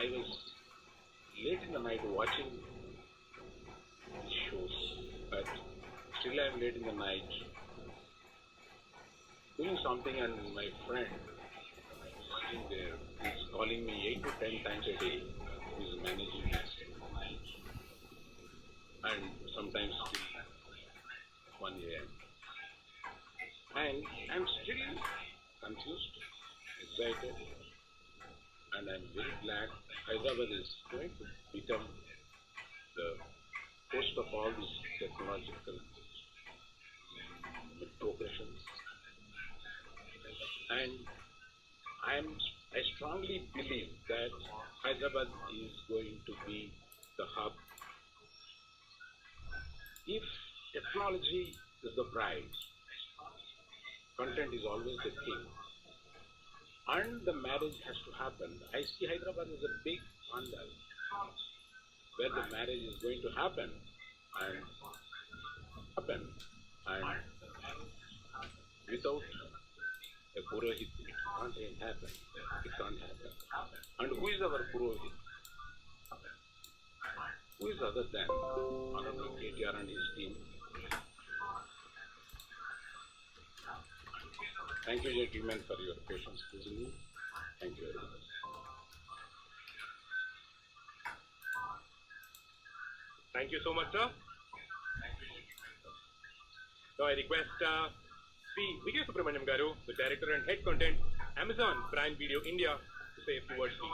I was late in the night watching shows, but still I'm late in the night doing something, and my friend sitting there is calling me 8 to 10 times a day. He's managing this and sometimes till 1 a.m. And I'm still confused, excited, and I'm very glad Hyderabad is going to become the host of all these technological progressions. And I strongly believe that Hyderabad is going to be the hub. If technology is the bride, content is always the king, and the marriage has to happen. I see Hyderabad as a big pandal where the marriage is going to happen and without a Purohit, it can't happen. It can't happen. And who is our Purohit? Who is other than Honorable KTR and his team? Thank you, gentlemen, for your patience listening. Thank you very much. Thank you so much, sir. Now I request Sri Vijay Subramaniam Garu, the Director and Head Content, Amazon Prime Video India, to say a few words. Now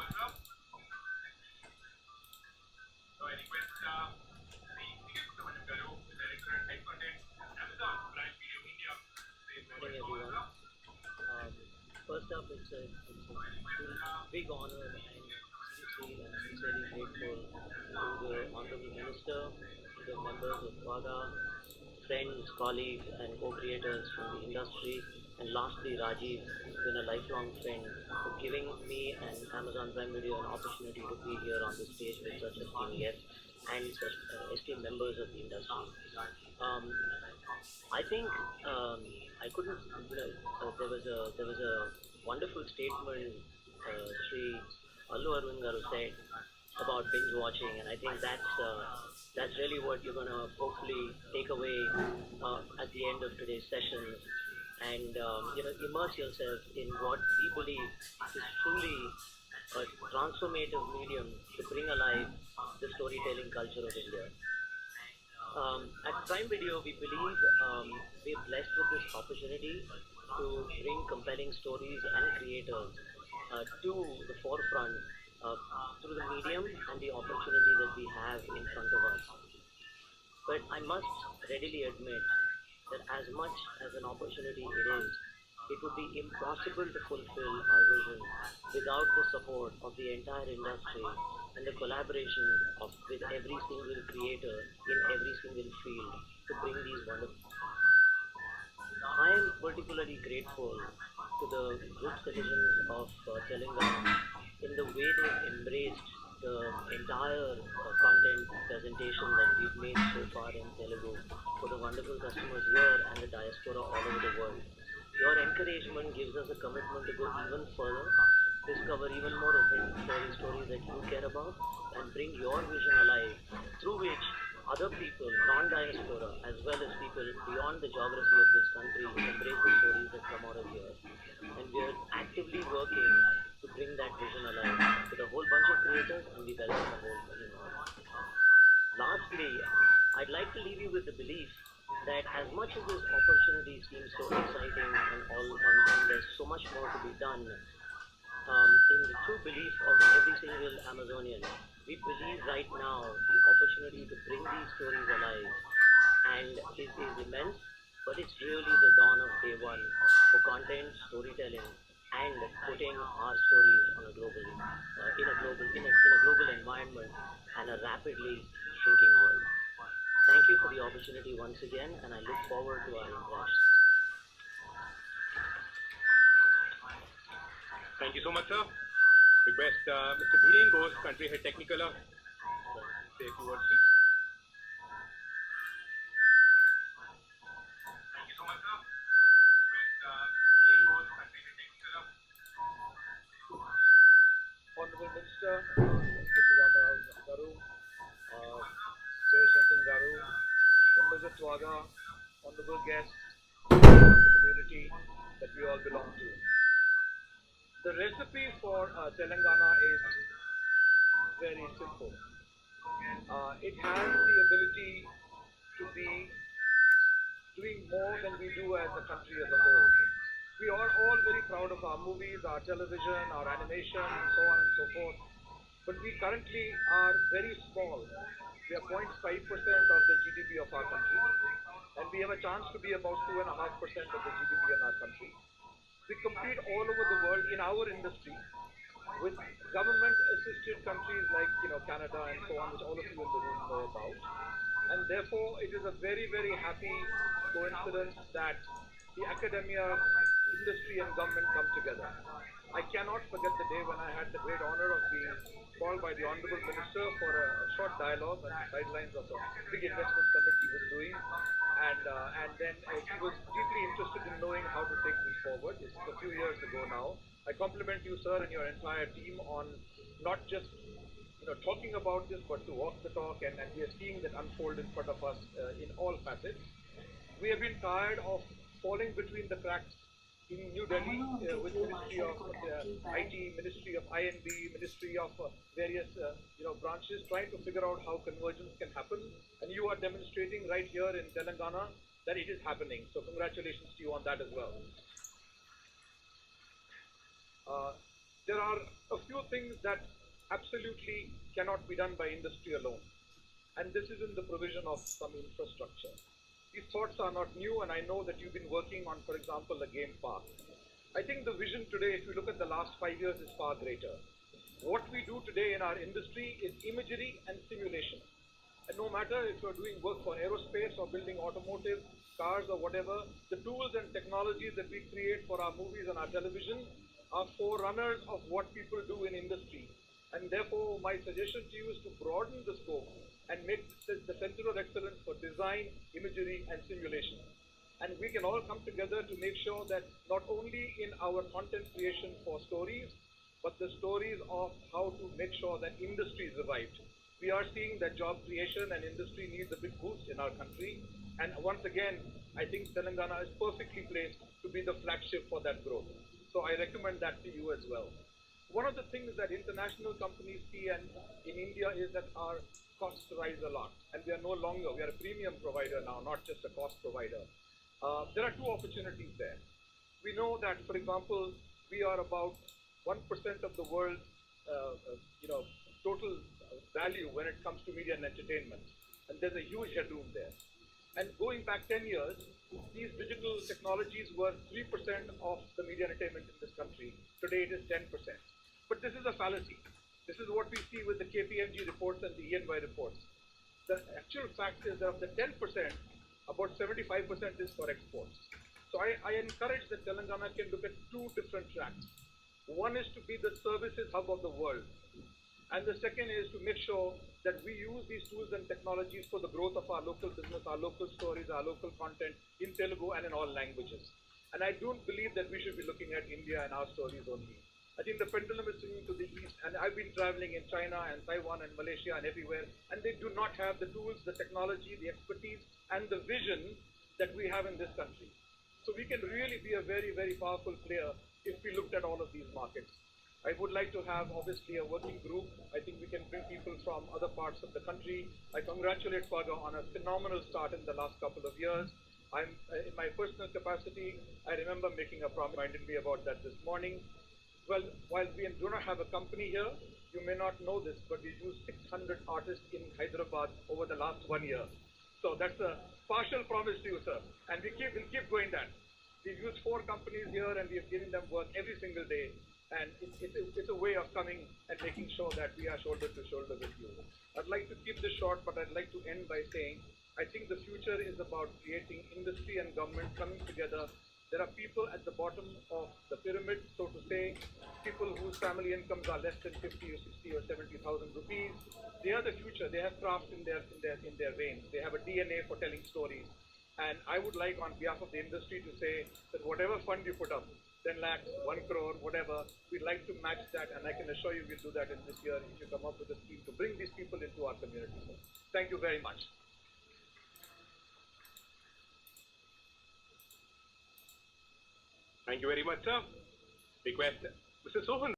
I request Sri Vijay Subramaniam Garu, the Director and Head Content, Amazon Prime Video India, to say a few words. Good morning, everyone. First up, it's a big honor and seriously and sincerely grateful to the Honorable Minister, to the members of WADA, friends, colleagues, and co-creators from the industry, and lastly, Rajiv, who's been a lifelong friend, for giving me and Amazon Prime Video an opportunity to be here on the stage with such esteemed guests and such esteemed members of the industry. I think I couldn't. There was a wonderful statement Sri Allu Arvind Garu said about binge watching, and I think that's really what you're gonna hopefully take away at the end of today's sessions, and immerse yourself in what we believe is truly a transformative medium to bring alive the storytelling culture of India. At Prime Video, we believe we're blessed with this opportunity to bring compelling stories and creators to the forefront through the medium and the opportunity that we have in front of us. But I must readily admit that as much as an opportunity it is, it would be impossible to fulfill our vision without the support of the entire industry and the collaboration with every single creator in every single field to bring these wonderful. I am particularly grateful to the good citizens of Telangana in the way they've embraced the entire content presentation that we've made so far in Telugu for the wonderful customers here and the diaspora all over the world. Your encouragement gives us a commitment to go even further, discover even more authentic stories that you care about, and bring your vision alive, through which other people, non-diaspora, as well as people beyond the geography of this country, embrace the stories that come out of here. And we are actively working to bring that vision alive with a whole bunch of creators, and we welcome the whole team. Lastly, I'd like to leave you with the belief that as much as this opportunity seems so exciting and there's so much more to be done, in the true belief of every single Amazonian, we believe right now the opportunity to bring these stories alive and is immense, but it's really the dawn of day one for content, storytelling, and putting our stories on a global, in a global environment and a rapidly shrinking world. Thank you for the opportunity once again, and I look forward to our interactions. Thank you so much, sir. Request Mr. Dhiren Bose, Country Head Technicolor, say a few words, please. Thank you so much, sir. Request Dhiren Bose, Country Head Technicolor. Honorable Minister, Swaga, honorable guests, members of the community that we all belong to. The recipe for Telangana is very simple. It has the ability to be doing more than we do as a country as a whole. We are all very proud of our movies, our television, our animation, and so on and so forth. But we currently are very small. We are 0.5% of the GDP of our country, and we have a chance to be about 2.5% of the GDP in our country. We compete all over the world in our industry with government-assisted countries like Canada and so on, which all of you in the room know about. And therefore, it is a very, very happy coincidence that the academia, industry, and government come together. I cannot forget the day when I had the great honor of being called by the Honorable Minister for a short dialogue on the sidelines of a big investment summit he was doing. And then he was deeply interested in knowing how to take this forward. This is a few years ago now. I compliment you, sir, and your entire team on not just talking about this, but to walk the talk, and we are seeing that unfold in front of us in all facets. We have been tired of falling between the cracks in New Delhi with Ministry of IT, Ministry of INB, Ministry of various branches, trying to figure out how convergence can happen. And you are demonstrating right here in Telangana that it is happening. So congratulations to you on that as well. There are a few things that absolutely cannot be done by industry alone. And this is in the provision of some infrastructure. These thoughts are not new, and I know that you've been working on, for example, a game park. I think the vision today, if you look at the last 5 years, is far greater. What we do today in our industry is imagery and simulation. And no matter if you're doing work for aerospace or building automotive, cars or whatever, the tools and technologies that we create for our movies and our television are forerunners of what people do in industry. And therefore, my suggestion to you is to broaden the scope and make this the center of excellence for design, imagery, and simulation. And we can all come together to make sure that not only in our content creation for stories, but the stories of how to make sure that industry is revived. We are seeing that job creation and industry needs a big boost in our country. And once again, I think Telangana is perfectly placed to be the flagship for that growth. So I recommend that to you as well. One of the things that international companies see and in India is that our costs rise a lot. And we are no longer, we are a premium provider now, not just a cost provider. There are two opportunities there. We know that, for example, we are about 1% of the world's total value when it comes to media and entertainment. And there's a huge headroom there. And going back 10 years, these digital technologies were 3% of the media entertainment in this country. Today it is 10%. But this is a fallacy. This is what we see with the KPMG reports and the EY reports. The actual fact is that of the 10%, about 75% is for exports. So I encourage that Telangana can look at two different tracks. One is to be the services hub of the world. And the second is to make sure that we use these tools and technologies for the growth of our local business, our local stories, our local content in Telugu and in all languages. And I don't believe that we should be looking at India and our stories only. I think the pendulum is swinging to the east, and I've been traveling in China and Taiwan and Malaysia and everywhere, and they do not have the tools, the technology, the expertise, and the vision that we have in this country. So we can really be a very, very powerful player if we looked at all of these markets. I would like to have, obviously, a working group. I think we can bring people from other parts of the country. I congratulate Swaga on a phenomenal start in the last couple of years. In my personal capacity, I remember making a promise, reminded me about that this morning. Well, while we do not have a company here, you may not know this, but we used 600 artists in Hyderabad over the last 1 year. So that's a partial promise to you, sir. And we'll keep going that. We've used 4 companies here, and we have given them work every single day. And it's a way of coming and making sure that we are shoulder to shoulder with you. I'd like to keep this short, but I'd like to end by saying I think the future is about creating industry and government coming together. There are people at the bottom of the pyramid, so to say, people whose family incomes are less than 50 or 60 or 70,000 rupees. They are the future. They have craft in their veins. They have a DNA for telling stories. And I would like, on behalf of the industry, to say that whatever fund you put up, 10 lakhs, 1 crore, whatever, we'd like to match that, and I can assure you we'll do that in this year if you come up with a scheme to bring these people into our community. Thank you very much. Thank you very much, sir. Request Mr. Sohan.